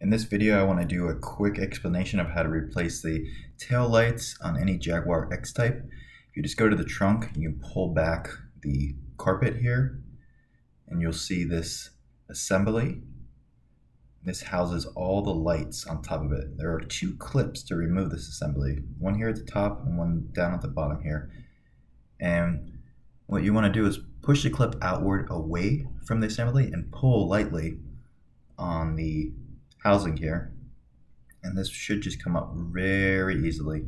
In this video, I want to do a quick explanation of how to replace the tail lights on any Jaguar X-Type. If you just go to the trunk, you can pull back the carpet here, and you'll see this assembly. This houses all the lights on top of it. There are two clips to remove this assembly, one here at the top and one down at the bottom here. And what you want to do is push the clip outward away from the assembly and pull lightly on the housing here, and this should just come up very easily.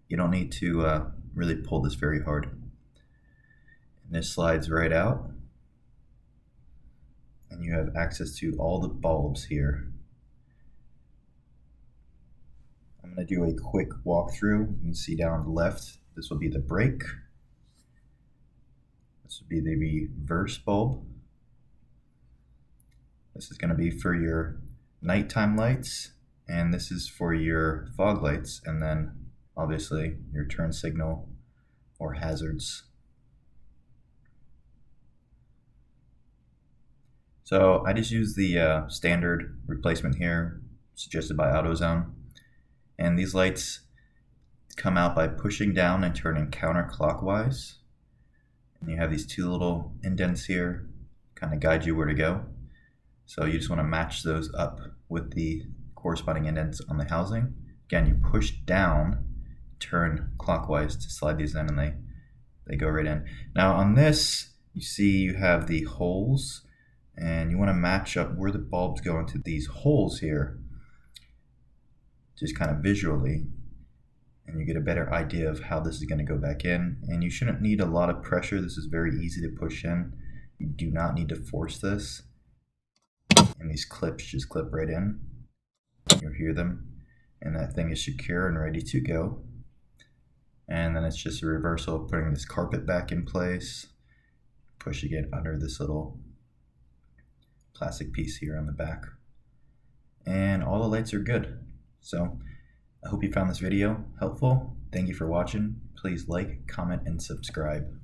You don't need to really pull this very hard. And this slides right out, and you have access to all the bulbs here. I'm going to do a quick walkthrough. You can see down on the left, this will be the brake. This would be the reverse bulb. This is going to be for your nighttime lights, and this is for your fog lights, and then obviously your turn signal or hazards. So I just use the standard replacement here suggested by AutoZone, and these lights come out by pushing down and turning counterclockwise, and you have these two little indents here kind of guide you where to go. So you just want to match those up with the corresponding indents on the housing. Again, you push down, turn clockwise to slide these in, and they go right in. Now on this, you see you have the holes, and you want to match up where the bulbs go into these holes here, just kind of visually, and you get a better idea of how this is going to go back in. And you shouldn't need a lot of pressure. This is very easy to push in. You do not need to force this. And these clips just clip right in. You'll hear them, and that thing is secure and ready to go. And then it's just a reversal of putting this carpet back in place, pushing it under this little plastic piece here on the back, and all the lights are good. So I hope you found this video helpful. Thank you for watching. Please like, comment, and subscribe.